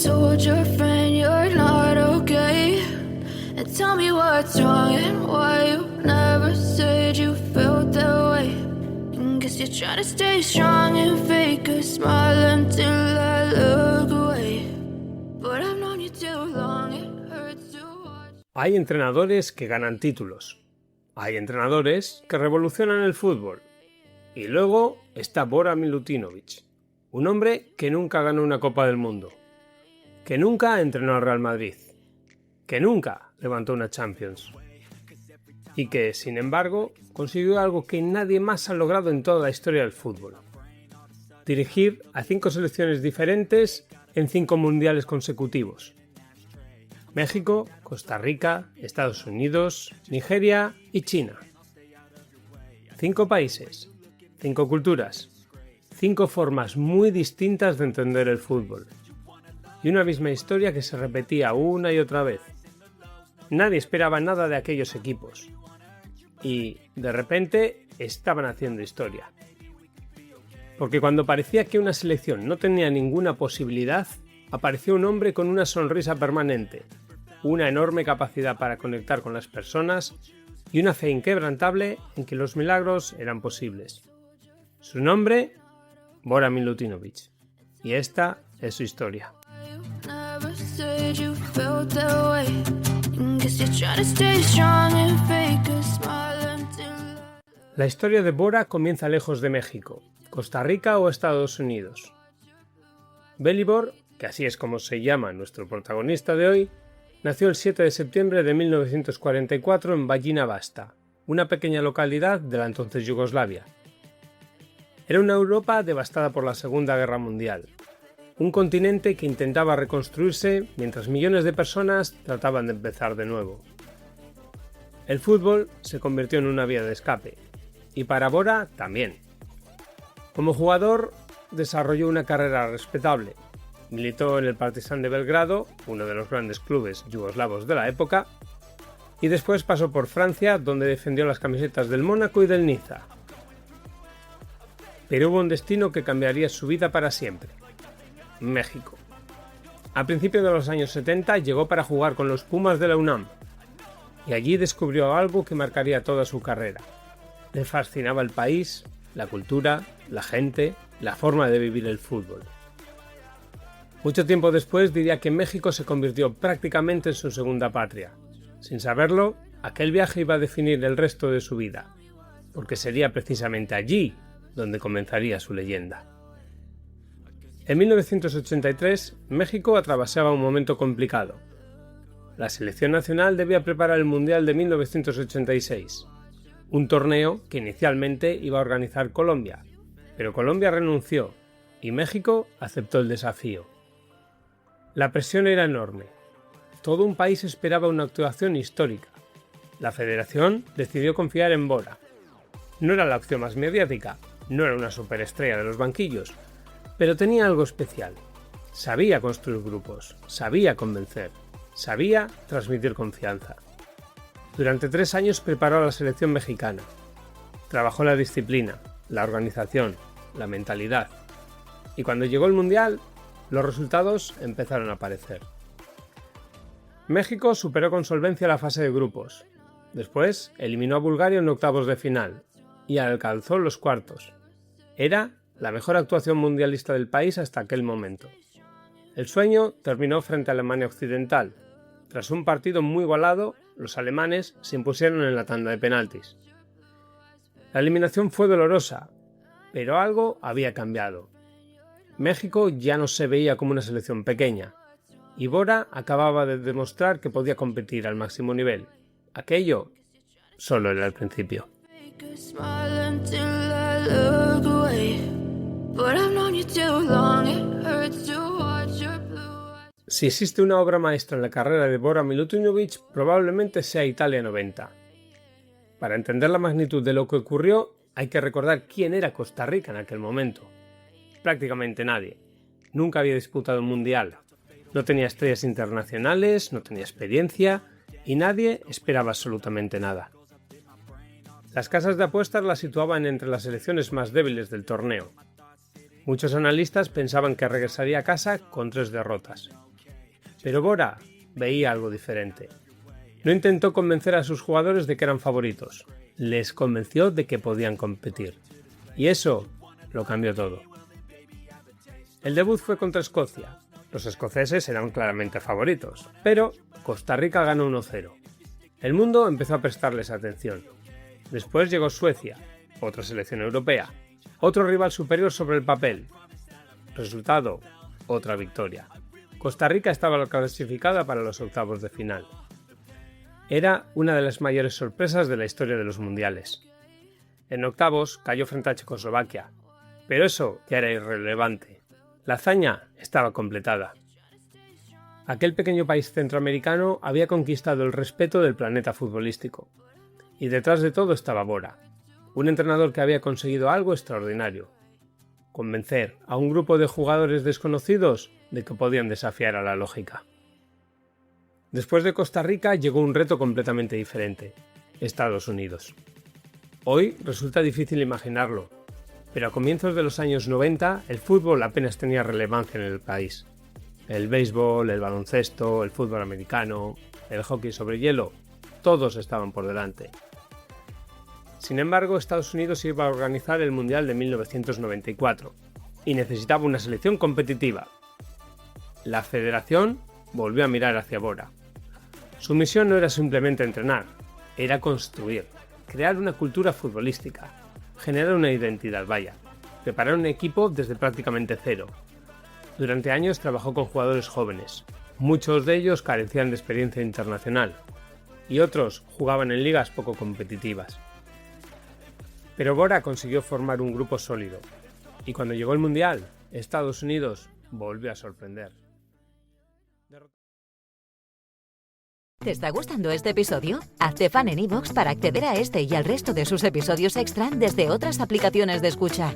told your friend you're not okay? And tell me what's wrong and why you never said you felt that way. And guess you're trying to stay strong and fake a smile until I look away. But I've known you too long, it hurts to watch. Hay entrenadores que ganan títulos. Hay entrenadores que revolucionan el fútbol. Y luego está Bora Milutinovic, un hombre que nunca ganó una Copa del Mundo, que nunca entrenó al Real Madrid, que nunca levantó una Champions y que, sin embargo, consiguió algo que nadie más ha logrado en toda la historia del fútbol: dirigir a 5 selecciones diferentes en 5 mundiales consecutivos: México, Costa Rica, Estados Unidos, Nigeria y China. 5 países, 5 culturas, 5 formas muy distintas de entender el fútbol. Y una misma historia que se repetía una y otra vez. Nadie esperaba nada de aquellos equipos. Y, de repente, estaban haciendo historia. Porque cuando parecía que una selección no tenía ninguna posibilidad, apareció un hombre con una sonrisa permanente, una enorme capacidad para conectar con las personas y una fe inquebrantable en que los milagros eran posibles. Su nombre, Bora Milutinovic. Y esta es su historia. La historia de Bora comienza lejos de México, Costa Rica o Estados Unidos. Velibor, que así es como se llama nuestro protagonista de hoy, nació el 7 de septiembre de 1944 en Bajina Basta, una pequeña localidad de la entonces Yugoslavia. Era una Europa devastada por la Segunda Guerra Mundial, un continente que intentaba reconstruirse mientras millones de personas trataban de empezar de nuevo. El fútbol se convirtió en una vía de escape, y para Bora también. Como jugador, desarrolló una carrera respetable. Militó en el Partizan de Belgrado, uno de los grandes clubes yugoslavos de la época, y después pasó por Francia, donde defendió las camisetas del Mónaco y del Niza. Pero hubo un destino que cambiaría su vida para siempre: México. A principios de los años 70 llegó para jugar con los Pumas de la UNAM, y allí descubrió algo que marcaría toda su carrera. Le fascinaba el país, la cultura, la gente, la forma de vivir el fútbol. Mucho tiempo después diría que México se convirtió prácticamente en su segunda patria. Sin saberlo, aquel viaje iba a definir el resto de su vida, porque sería precisamente allí donde comenzaría su leyenda. En 1983, México atravesaba un momento complicado. La selección nacional debía preparar el Mundial de 1986, un torneo que inicialmente iba a organizar Colombia, pero Colombia renunció y México aceptó el desafío. La presión era enorme. Todo un país esperaba una actuación histórica. La federación decidió confiar en Bora. No era la opción más mediática, no era una superestrella de los banquillos, pero tenía algo especial. Sabía construir grupos, sabía convencer, sabía transmitir confianza. Durante 3 años preparó a la selección mexicana. Trabajó la disciplina, la organización, la mentalidad. Y cuando llegó el Mundial, los resultados empezaron a aparecer. México superó con solvencia la fase de grupos. Después eliminó a Bulgaria en octavos de final y alcanzó los cuartos. Era la mejor actuación mundialista del país hasta aquel momento. El sueño terminó frente a Alemania Occidental. Tras un partido muy igualado, los alemanes se impusieron en la tanda de penaltis. La eliminación fue dolorosa, pero algo había cambiado. México ya no se veía como una selección pequeña, y Bora acababa de demostrar que podía competir al máximo nivel. Aquello solo era el principio. Si existe una obra maestra en la carrera de Bora Milutinovic, probablemente sea Italia 90. Para entender la magnitud de lo que ocurrió, hay que recordar quién era Costa Rica en aquel momento. Prácticamente nadie. Nunca había disputado un mundial. No tenía estrellas internacionales, no tenía experiencia y nadie esperaba absolutamente nada. Las casas de apuestas la situaban entre las selecciones más débiles del torneo. Muchos analistas pensaban que regresaría a casa con 3 derrotas. Pero Bora veía algo diferente. No intentó convencer a sus jugadores de que eran favoritos, les convenció de que podían competir. Y eso lo cambió todo. El debut fue contra Escocia. Los escoceses eran claramente favoritos, pero Costa Rica ganó 1-0. El mundo empezó a prestarles atención. Después llegó Suecia, otra selección europea, otro rival superior sobre el papel. Resultado, otra victoria. Costa Rica estaba clasificada para los octavos de final. Era una de las mayores sorpresas de la historia de los mundiales. En octavos cayó frente a Checoslovaquia, pero eso ya era irrelevante. La hazaña estaba completada. Aquel pequeño país centroamericano había conquistado el respeto del planeta futbolístico. Y detrás de todo estaba Bora, un entrenador que había conseguido algo extraordinario: convencer a un grupo de jugadores desconocidos de que podían desafiar a la lógica. Después de Costa Rica llegó un reto completamente diferente: Estados Unidos. Hoy resulta difícil imaginarlo, pero a comienzos de los años 90 el fútbol apenas tenía relevancia en el país. El béisbol, el baloncesto, el fútbol americano, el hockey sobre hielo, todos estaban por delante. Sin embargo, Estados Unidos iba a organizar el Mundial de 1994 y necesitaba una selección competitiva. La federación volvió a mirar hacia Bora. Su misión no era simplemente entrenar, era construir, crear una cultura futbolística, generar una identidad, preparar un equipo desde prácticamente cero. Durante años trabajó con jugadores jóvenes, muchos de ellos carecían de experiencia internacional y otros jugaban en ligas poco competitivas. Pero Bora consiguió formar un grupo sólido, y cuando llegó el Mundial, Estados Unidos volvió a sorprender. ¿Te está gustando este episodio? Hazte fan en iVoox para acceder a este y al resto de sus episodios extra desde otras aplicaciones de escucha.